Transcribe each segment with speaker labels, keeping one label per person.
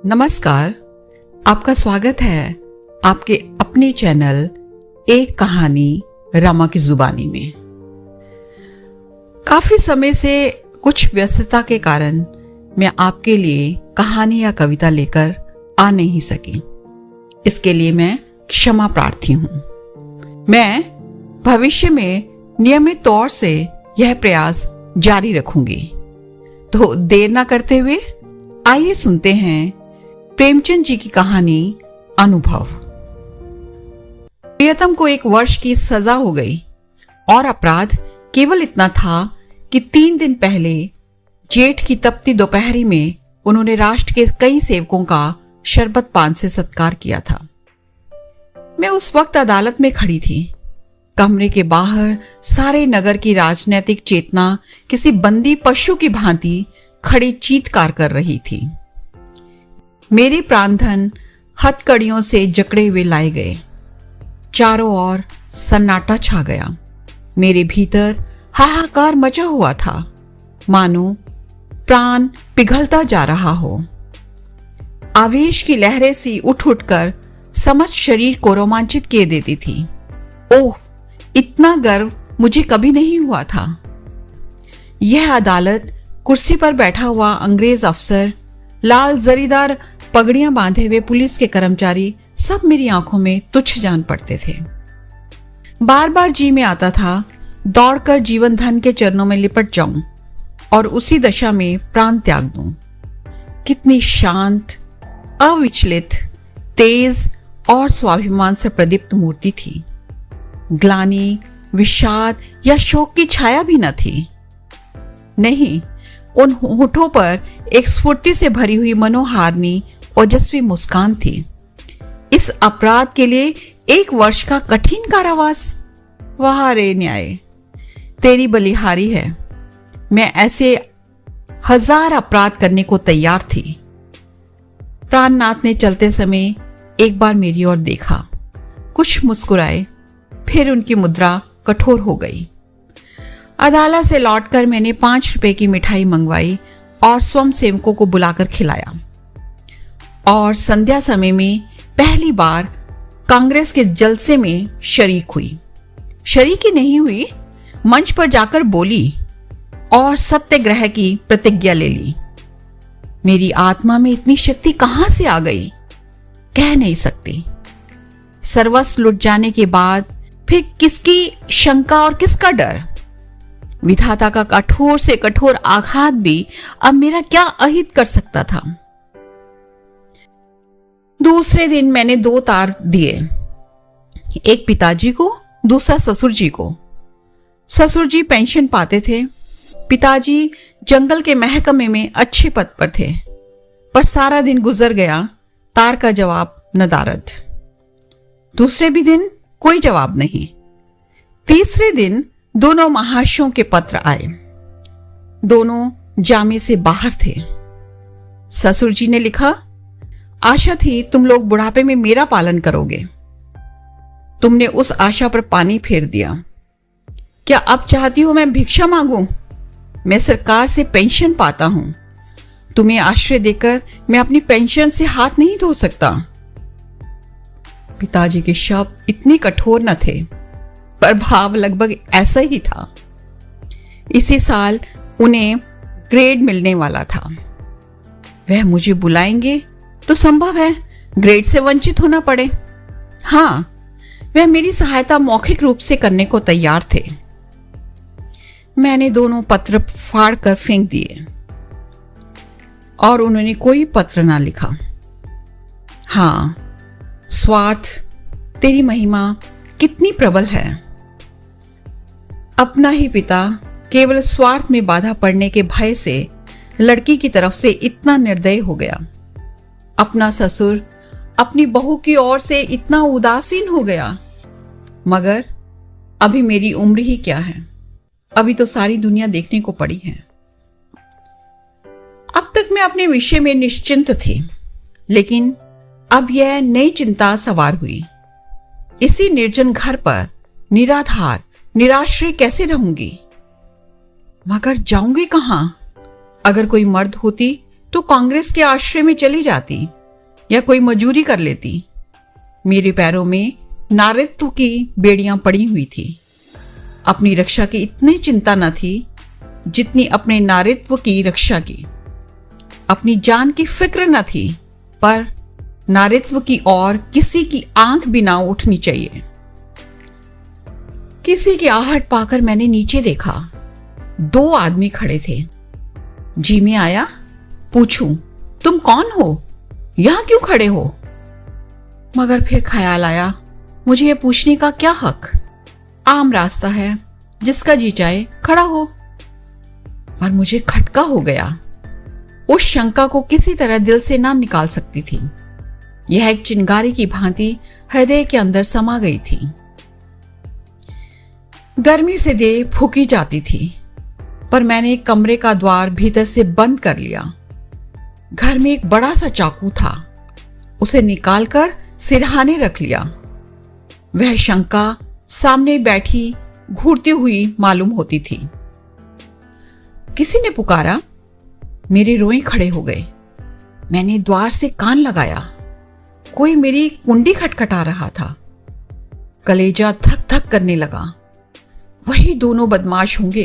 Speaker 1: नमस्कार, आपका स्वागत है आपके अपने चैनल एक कहानी रमा की जुबानी में। काफी समय से कुछ व्यस्तता के कारण मैं आपके लिए कहानी या कविता लेकर आ नहीं सकी। इसके लिए मैं क्षमा प्रार्थी हूं। मैं भविष्य में नियमित तौर से यह प्रयास जारी रखूंगी। तो देर ना करते हुए आइए सुनते हैं प्रेमचंद जी की कहानी अनुभव। प्रियतम को 1 वर्ष की सजा हो गई और अपराध केवल इतना था कि 3 दिन पहले जेठ की तपती दोपहरी में उन्होंने राष्ट्र के कई सेवकों का शरबत पान से सत्कार किया था। मैं उस वक्त अदालत में खड़ी थी। कमरे के बाहर सारे नगर की राजनैतिक चेतना किसी बंदी पशु की भांति खड़ी चीत्कार कर रही थी। मेरे प्राणधन हथकड़ियों से जकड़े हुए लाए गए। चारों ओर सन्नाटा छा गया। मेरे भीतर हाहाकार मचा हुआ था, मानो प्राण पिघलता जा रहा हो। आवेश की लहरें सी उठ उठकर समस्त शरीर को रोमांचित किए देती थी। ओह, इतना गर्व मुझे कभी नहीं हुआ था। यह अदालत, कुर्सी पर बैठा हुआ अंग्रेज अफसर, लाल जरीदार पगड़ियां बांधे हुए पुलिस के कर्मचारी, सब मेरी आंखों में तुच्छ जान पड़ते थे। बार बार जी में आता था दौड़कर जीवन धन के चरणों में लिपट जाऊं और उसी दशा में प्राण त्याग दूं। कितनी शांत, अविचलित, तेज और स्वाभिमान से प्रदीप्त मूर्ति थी। ग्लानि, विषाद या शोक की छाया भी न थी। नहीं, उन होठों पर एक स्फूर्ति से भरी हुई मनोहारिणी ओजस्वी मुस्कान थी। इस अपराध के लिए 1 वर्ष का कठिन कारावास। वाह रे न्याय, तेरी बलिहारी है। मैं ऐसे 1000 अपराध करने को तैयार थी। प्राणनाथ ने चलते समय एक बार मेरी ओर देखा, कुछ मुस्कुराए, फिर उनकी मुद्रा कठोर हो गई। अदालत से लौटकर मैंने 5 रुपए की मिठाई मंगवाई और स्वयं सेवकों को बुलाकर खिलाया। और संध्या समय में पहली बार कांग्रेस के जलसे में शरीक हुई। शरीक ही नहीं हुई, मंच पर जाकर बोली और सत्याग्रह की प्रतिज्ञा ले ली। मेरी आत्मा में इतनी शक्ति कहां से आ गई, कह नहीं सकती। सर्वस्व लुट जाने के बाद फिर किसकी शंका और किसका डर। विधाता का कठोर से कठोर आघात भी अब मेरा क्या अहित कर सकता था। दूसरे दिन मैंने 2 तार दिए, एक पिताजी को, दूसरा ससुर जी को। ससुर जी पेंशन पाते थे, पिताजी जंगल के महकमे में अच्छे पद पर थे। पर सारा दिन गुजर गया, तार का जवाब नदारद। दूसरे भी दिन कोई जवाब नहीं। तीसरे दिन दोनों महाशयों के पत्र आए। दोनों जामे से बाहर थे। ससुर जी ने लिखा, आशा थी तुम लोग बुढ़ापे में मेरा पालन करोगे। तुमने उस आशा पर पानी फेर दिया। क्या अब चाहती हो मैं भिक्षा मांगूं? मैं सरकार से पेंशन पाता हूं। तुम्हें आश्रय देकर मैं अपनी पेंशन से हाथ नहीं धो सकता। पिताजी के शब्द इतने कठोर न थे, पर भाव लगभग ऐसा ही था। इसी साल उन्हें ग्रेड मिलने वाला था। वह मुझे बुलाएंगे तो संभव है ग्रेड से वंचित होना पड़े। हां, वह मेरी सहायता मौखिक रूप से करने को तैयार थे। मैंने दोनों पत्र फाड़ कर फेंक दिए और उन्होंने कोई पत्र ना लिखा। हां, स्वार्थ, तेरी महिमा कितनी प्रबल है। अपना ही पिता केवल स्वार्थ में बाधा पड़ने के भय से लड़की की तरफ से इतना निर्दयी हो गया। अपना ससुर अपनी बहू की ओर से इतना उदासीन हो गया। मगर अभी मेरी उम्र ही क्या है, अभी तो सारी दुनिया देखने को पड़ी है। अब तक मैं अपने विषय में निश्चिंत थी, लेकिन अब यह नई चिंता सवार हुई। इसी निर्जन घर पर निराधार, निराश्रय कैसे रहूंगी? मगर जाऊंगी कहां? अगर कोई मर्द होती तो कांग्रेस के आश्रय में चली जाती या कोई मजूरी कर लेती। मेरे पैरों में नारीत्व की बेड़ियां पड़ी हुई थी। अपनी रक्षा की इतनी चिंता न थी जितनी अपने नारीत्व की रक्षा की। अपनी जान की फिक्र न थी, पर नारीत्व की और किसी की आंख भी ना उठनी चाहिए। किसी की आहट पाकर मैंने नीचे देखा। 2 आदमी खड़े थे। जी में आया, पूछूं तुम कौन हो, यहां क्यों खड़े हो? मगर फिर ख्याल आया, मुझे यह पूछने का क्या हक? आम रास्ता है, जिसका जी चाहे खड़ा हो। और मुझे खटका हो गया। उस शंका को किसी तरह दिल से ना निकाल सकती थी। यह एक चिंगारी की भांति हृदय के अंदर समा गई थी। गर्मी से देह फूकी जाती थी, पर मैंने कमरे का द्वार भीतर से बंद कर लिया। घर में एक बड़ा सा चाकू था, उसे निकालकर सिरहाने रख लिया। वह शंका सामने बैठी घूरती हुई मालूम होती थी। किसी ने पुकारा। मेरे रोए खड़े हो गए। मैंने द्वार से कान लगाया। कोई मेरी कुंडी खटखटा रहा था। कलेजा धक धक करने लगा। वही दोनों बदमाश होंगे।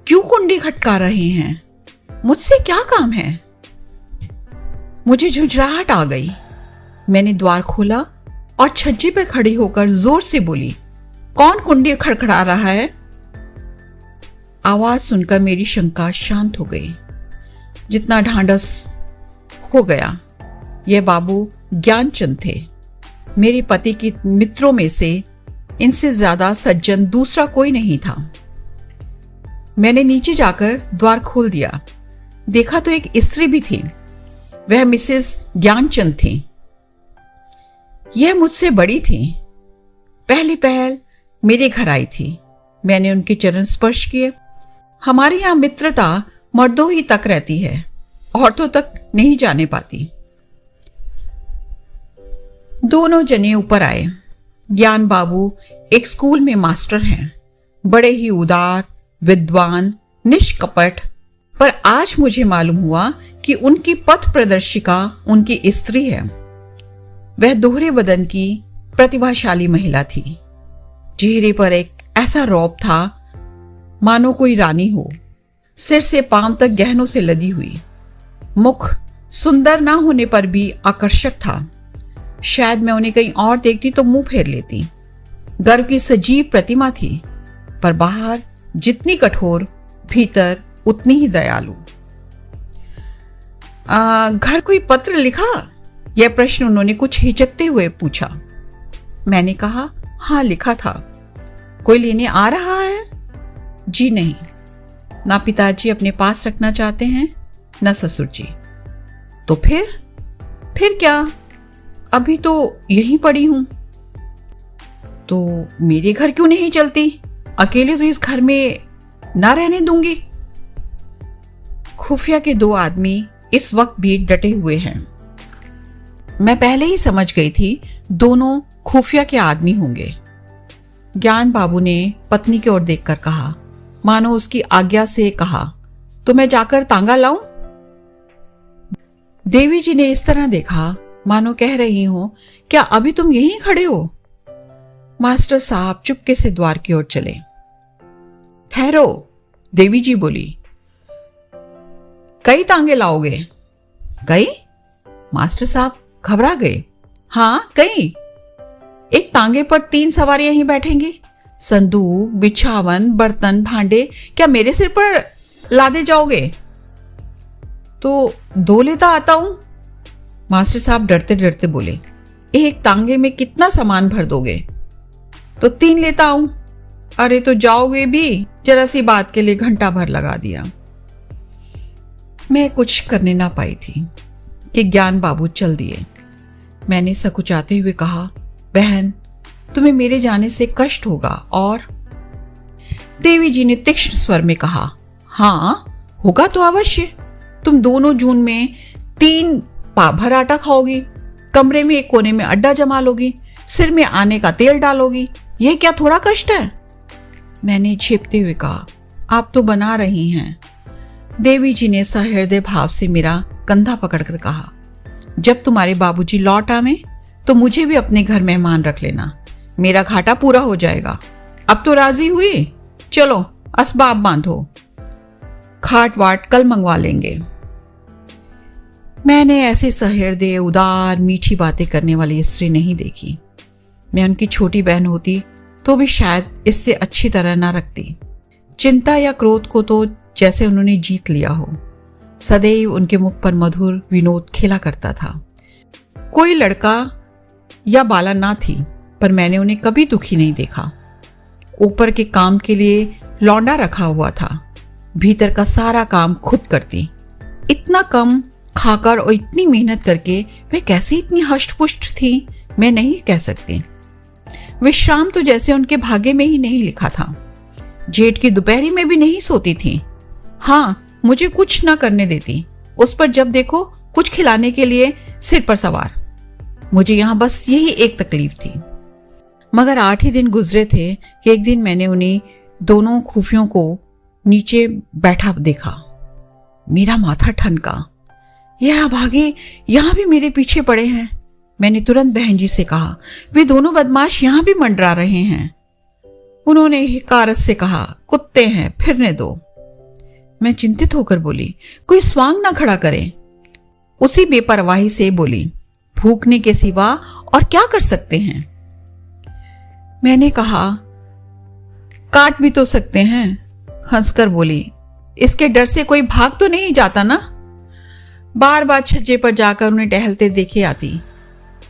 Speaker 1: क्यों कुंडी खटका रहे हैं? मुझसे क्या काम है? मुझे झुंझलाहट आ गई। मैंने द्वार खोला और छज्जे पर खड़ी होकर जोर से बोली, कौन कुंडी खड़खड़ा रहा है? आवाज सुनकर मेरी शंका शांत हो गई। जितना ढांढस हो गया। यह बाबू ज्ञानचंद थे। मेरे पति के मित्रों में से इनसे ज्यादा सज्जन दूसरा कोई नहीं था। मैंने नीचे जाकर द्वार खोल दिया। देखा तो एक स्त्री भी थी। वह मिसेस ज्ञानचंद थी। यह मुझसे बड़ी थी। पहली पहल मेरे घर आई थी। मैंने उनके चरण स्पर्श किए। हमारे यहां मित्रता मर्दों ही तक रहती है, औरतों तक नहीं जाने पाती। दोनों जने ऊपर आए। ज्ञान बाबू एक स्कूल में मास्टर हैं। बड़े ही उदार, विद्वान, निष्कपट। पर आज मुझे मालूम हुआ कि उनकी पथ प्रदर्शिका उनकी स्त्री है। वह दोहरे बदन की प्रतिभाशाली महिला थी। चेहरे पर एक ऐसा रौब था मानो कोई रानी हो। सिर से पांव तक गहनों से लदी हुई। मुख सुंदर ना होने पर भी आकर्षक था। शायद मैं उन्हें कहीं और देखती तो मुंह फेर लेती। गर्व की सजीव प्रतिमा थी, पर बाहर जितनी कठोर, भीतर उतनी ही दयालु। घर कोई पत्र लिखा? यह प्रश्न उन्होंने कुछ हिचकते हुए पूछा। मैंने कहा, हाँ लिखा था। कोई लेने आ रहा है? जी नहीं। ना पिताजी अपने पास रखना चाहते हैं, ना ससुर जी। तो फिर क्या? अभी तो यहीं पड़ी हूं। तो मेरे घर क्यों नहीं चलती? अकेले तो इस घर में ना रहने दूंगी। खुफिया के 2 आदमी इस वक्त भी डटे हुए हैं। मैं पहले ही समझ गई थी दोनों खुफिया के आदमी होंगे। ज्ञान बाबू ने पत्नी की ओर देखकर कहा, मानो उसकी आज्ञा से कहा, तो मैं जाकर तांगा लाऊं? देवी जी ने इस तरह देखा मानो कह रही हो, क्या अभी तुम यहीं खड़े हो? मास्टर साहब चुपके से द्वार की ओर चले। ठहरो, देवी जी बोली। कई तांगे लाओगे? कई? मास्टर साहब घबरा गए। हाँ कई। एक तांगे पर 3 सवारियां ही बैठेंगी। संदूक, बिछावन, बर्तन, भांडे क्या मेरे सिर पर लादे जाओगे? तो 2 लेता आता हूं। मास्टर साहब डरते डरते बोले, एक तांगे में कितना सामान भर दोगे? तो 3 लेता आऊं। अरे तो जाओगे भी? जरा सी बात के लिए घंटा भर लगा दिया। मैं कुछ करने ना पाई थी कि ज्ञान बाबू चल दिए। मैंने सकुचाते हुए कहा, बहन तुम्हें मेरे जाने से कष्ट होगा। और देवी जी ने तीक्ष्ण स्वर में कहा, हाँ होगा तो अवश्य। तुम दोनों जून में 3 पाव भर आटा खाओगी, कमरे में एक कोने में अड्डा जमा लोगी, सिर में आने का तेल डालोगी। यह क्या थोड़ा कष्ट है? मैंने छिपते हुए कहा, आप तो बना रही हैं। देवी जी ने सहृदय भाव से मेरा कंधा पकड़कर कहा, जब तुम्हारे बाबूजी लौट आवे तो मुझे भी अपने घर मेहमान रख लेना, मेरा घाटा पूरा हो जाएगा। अब तो राजी हुई? चलो असबाब बांधो, खाट वाट कल मंगवा लेंगे। मैंने ऐसे सहृदय, उदार, मीठी बातें करने वाली स्त्री नहीं देखी। मैं उनकी छोटी बहन होती तो भी शायद इससे अच्छी तरह ना रखती। चिंता या क्रोध को तो जैसे उन्होंने जीत लिया हो। सदैव उनके मुख पर मधुर विनोद खेला करता था। कोई लड़का या बाला ना थी, पर मैंने उन्हें कभी दुखी नहीं देखा। ऊपर के काम के लिए लौंडा रखा हुआ था, भीतर का सारा काम खुद करती। इतना कम खाकर और इतनी मेहनत करके वे कैसे इतनी हष्ट-पुष्ट थी, मैं नहीं कह सकती। विश्राम तो जैसे उनके भाग्य में ही नहीं लिखा था। जेठ की दोपहरी में भी नहीं सोती थी। हाँ, मुझे कुछ ना करने देती। उस पर जब देखो कुछ खिलाने के लिए सिर पर सवार। मुझे यहाँ बस यही एक तकलीफ थी। मगर 8 ही दिन गुजरे थे कि एक दिन मैंने उन्हीं दोनों खुफियों को नीचे बैठा देखा। मेरा माथा ठनका। यह अभागे यहाँ भी मेरे पीछे पड़े हैं। मैंने तुरंत बहन जी से कहा, वे दोनों बदमाश यहाँ भी मंडरा रहे हैं। उन्होंने हिकारत से कहा, कुत्ते हैं, फिरने दो। मैं चिंतित होकर बोली, कोई स्वांग ना खड़ा करे। उसी बेपरवाही से बोली, भूखने के सिवा और क्या कर सकते हैं। मैंने कहा, काट भी तो सकते हैं। हंसकर बोली, इसके डर से कोई भाग तो नहीं जाता ना। बार बार छज्जे पर जाकर उन्हें टहलते देखे आती।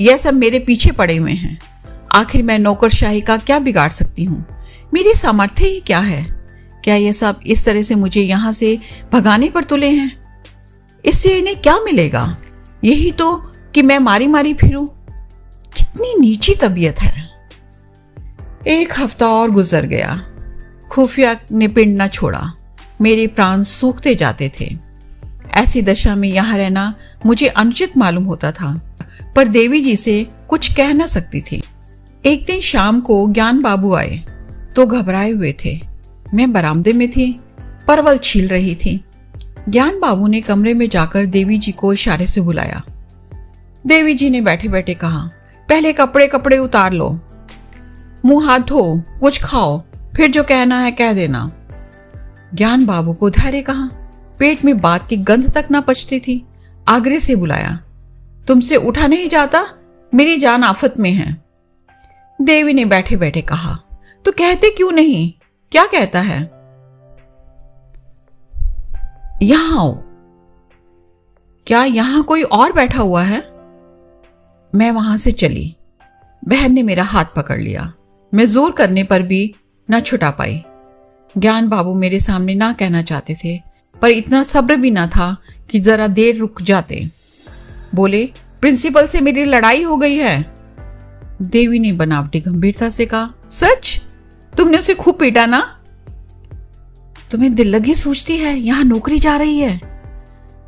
Speaker 1: यह सब मेरे पीछे पड़े हुए हैं। आखिर मैं नौकरशाही का क्या बिगाड़ सकती हूँ? मेरी सामर्थ्य ही क्या है? क्या ये सब इस तरह से मुझे यहाँ से भगाने पर तुले हैं? इससे इन्हें क्या मिलेगा? यही तो कि मैं मारी मारी फिरूं। कितनी नीची तबीयत है। 1 हफ्ता और गुजर गया। खुफिया ने पिंड न छोड़ा। मेरे प्राण सूखते जाते थे। ऐसी दशा में यहाँ रहना मुझे अनुचित मालूम होता था, पर देवी जी से कुछ कह न सकती थी। एक दिन शाम को ज्ञान बाबू आए तो घबराए हुए थे। मैं बरामदे में थी, परवल छील रही थी। ज्ञान बाबू ने कमरे में जाकर देवी जी को इशारे से बुलाया। देवी जी ने बैठे बैठे कहा, पहले कपड़े उतार लो, मुंह हाथ धो, कुछ खाओ, फिर जो कहना है कह देना। ज्ञान बाबू को धैर्य कहा। पेट में बात की गंध तक ना पचती थी। आग्रह से बुलाया, तुमसे उठा नहीं जाता, मेरी जान आफत में है। देवी ने बैठे बैठे कहा, तो कहते क्यों नहीं? क्या कहता है? यहां आओ। क्या यहां कोई और बैठा हुआ है? मैं वहां से चली। बहन ने मेरा हाथ पकड़ लिया। मैं जोर करने पर भी न छुटा पाई। ज्ञान बाबू मेरे सामने ना कहना चाहते थे, पर इतना सब्र भी ना था कि जरा देर रुक जाते। बोले, प्रिंसिपल से मेरी लड़ाई हो गई है। देवी ने बनावटी गंभीरता से कहा, सच? तुमने उसे खूब पीटा ना? तुम्हें दिल लगी सूझती है, यहां नौकरी जा रही है।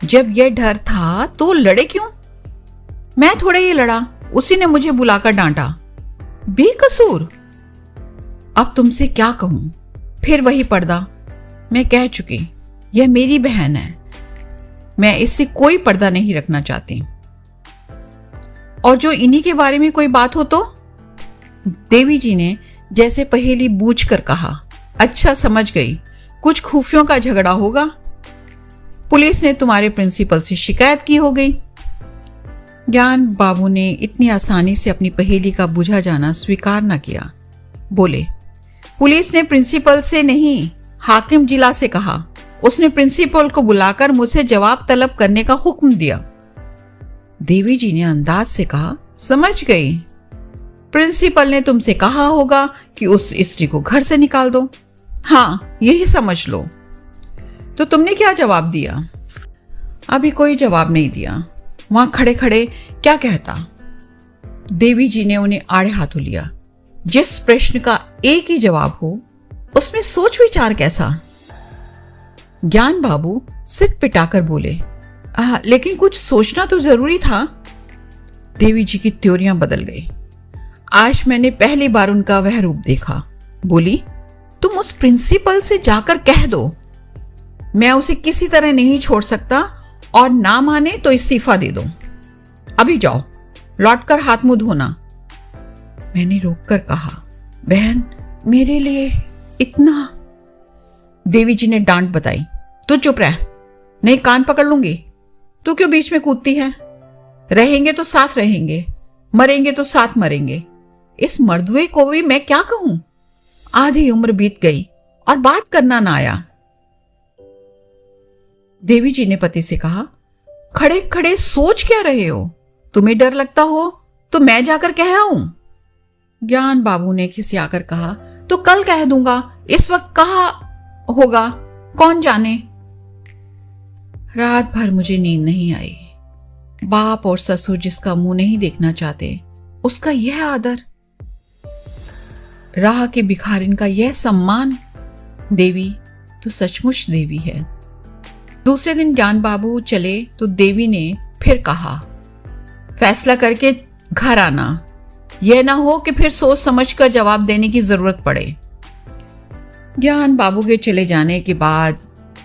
Speaker 1: जब यह डर था तो लड़े क्यों? मैं थोड़े ही लड़ा, उसी ने मुझे बुलाकर डांटा। बेकसूर। अब तुमसे क्या कहूं? फिर वही पर्दा। मैं कह चुकी, यह मेरी बहन है, मैं इससे कोई पर्दा नहीं रखना चाहती। और जो इन्हीं के बारे में कोई बात हो तो? देवी जी ने जैसे पहेली बूझकर कहा, अच्छा समझ गई, कुछ खुफियों का झगड़ा होगा। पुलिस ने तुम्हारे प्रिंसिपल से शिकायत की हो गई। ज्ञान बाबू ने इतनी आसानी से अपनी पहेली का बुझा जाना स्वीकार न किया। बोले, पुलिस ने प्रिंसिपल से नहीं, हाकिम जिला से कहा। उसने प्रिंसिपल को बुलाकर मुझसे जवाब तलब करने का हुक्म दिया। देवी जी ने अंदाज से कहा, समझ गई, प्रिंसिपल ने तुमसे कहा होगा कि उस स्त्री को घर से निकाल दो। हाँ, यही समझ लो। तो तुमने क्या जवाब दिया? अभी कोई जवाब नहीं दिया। वहां खड़े खड़े क्या कहता? देवी जी ने उन्हें आड़े हाथों लिया। जिस प्रश्न का एक ही जवाब हो, उसमें सोच विचार कैसा? ज्ञान बाबू सिर पिटाकर बोले, लेकिन कुछ सोचना तो जरूरी था। देवी जी की त्योरियां बदल गई। आज मैंने पहली बार उनका वह रूप देखा। बोली, तुम उस प्रिंसिपल से जाकर कह दो। मैं उसे किसी तरह नहीं छोड़ सकता और ना माने तो इस्तीफा दे दो। अभी जाओ, लौटकर हाथ मुंह धोना। मैंने रोककर कहा, बहन मेरे लिए इतना। देवी जी ने डांट बताई, तू चुप रह, नहीं कान पकड़ लूंगी। तू क्यों बीच में कूदती है? रहेंगे तो साथ रहेंगे, मरेंगे तो साथ मरेंगे। इस मर्दुए को भी मैं क्या कहूं? आधी उम्र बीत गई और बात करना ना आया। देवी जी ने पति से कहा, खड़े खड़े सोच क्या रहे हो? तुम्हें डर लगता हो तो मैं जाकर कह आऊं। ज्ञान बाबू ने खिसियाकर कहा, तो कल कह दूंगा, इस वक्त कहाँ होगा कौन जाने। रात भर मुझे नींद नहीं आई। बाप और ससुर जिसका मुंह नहीं देखना चाहते, उसका यह आदर, राह के भिखारिन का यह सम्मान। देवी तो सचमुच देवी है। दूसरे दिन ज्ञान बाबू चले तो देवी ने फिर कहा, फैसला करके घर आना, यह ना हो कि फिर सोच समझकर जवाब देने की जरूरत पड़े। ज्ञान बाबू के चले जाने के बाद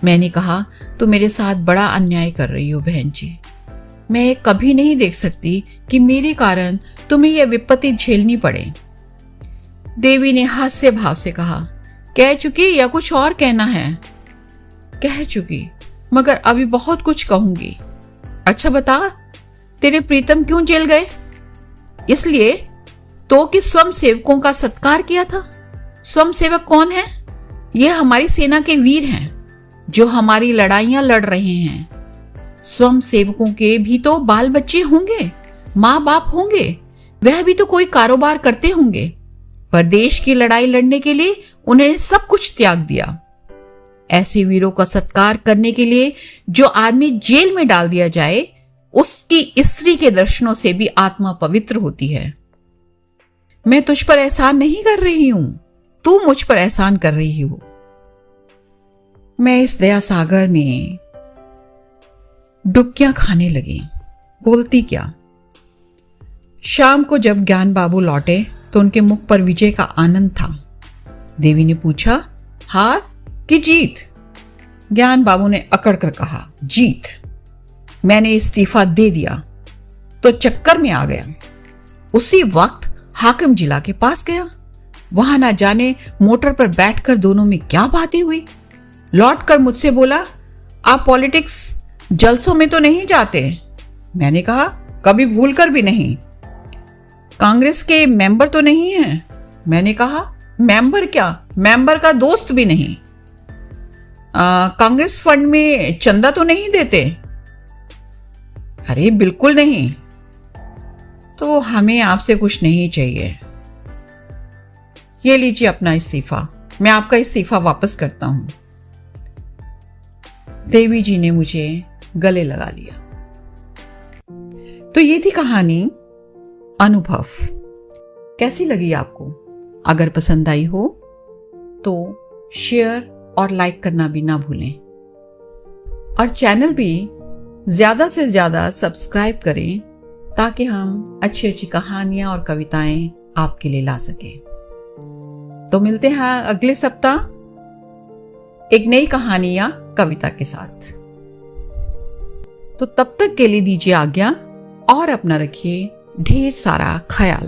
Speaker 1: मैंने कहा, तो मेरे साथ बड़ा अन्याय कर रही हो बहन जी। मैं कभी नहीं देख सकती कि मेरे कारण तुम्हें यह विपत्ति झेलनी पड़े। देवी ने हास्य भाव से कहा, कह चुकी या कुछ और कहना है? कह चुकी, मगर अभी बहुत कुछ कहूंगी। अच्छा बता, तेरे प्रीतम क्यों जेल गए? इसलिए तो कि स्वयं सेवकों का सत्कार किया था। स्वयं सेवक कौन है? ये हमारी सेना के वीर हैं जो हमारी लड़ाइयां लड़ रहे हैं। स्वयं सेवकों के भी तो बाल बच्चे होंगे, माँ बाप होंगे, वह भी तो कोई कारोबार करते होंगे। पर देश की लड़ाई लड़ने के लिए उन्हें सब कुछ त्याग दिया। ऐसे वीरों का सत्कार करने के लिए जो आदमी जेल में डाल दिया जाए, उसकी स्त्री के दर्शनों से भी आत्मा पवित्र होती है। मैं तुझ पर एहसान नहीं कर रही हूं, तू मुझ पर एहसान कर रही हो। मैं इस दया सागर में डुबकियां खाने लगी, बोलती क्या। शाम को जब ज्ञान बाबू लौटे तो उनके मुख पर विजय का आनंद था। देवी ने पूछा, हार कि जीत? ज्ञान बाबू ने अकड़ कर कहा, जीत। मैंने इस्तीफा दे दिया तो चक्कर में आ गया। उसी वक्त हाकिम जिला के पास गया। वहां ना जाने मोटर पर बैठकर दोनों में क्या बातें हुई। लौटकर मुझसे बोला, आप पॉलिटिक्स जलसों में तो नहीं जाते? मैंने कहा, कभी भूलकर भी नहीं। कांग्रेस के मेंबर तो नहीं हैं? मैंने कहा, मेंबर क्या, मेंबर का दोस्त भी नहीं। कांग्रेस फंड में चंदा तो नहीं देते? अरे बिल्कुल नहीं। तो हमें आपसे कुछ नहीं चाहिए। ये लीजिए अपना इस्तीफा, मैं आपका इस्तीफा वापस करता हूं। देवी जी ने मुझे गले लगा लिया। तो ये थी कहानी अनुभव। कैसी लगी आपको? अगर पसंद आई हो तो शेयर और लाइक करना भी ना भूलें, और चैनल भी ज्यादा से ज्यादा सब्सक्राइब करें ताकि हम अच्छी अच्छी कहानियां और कविताएं आपके लिए ला सकें। तो मिलते हैं अगले सप्ताह एक नई कहानी या कविता के साथ। तो तब तक के लिए दीजिए आज्ञा और अपना रखिए ढेर सारा ख्याल।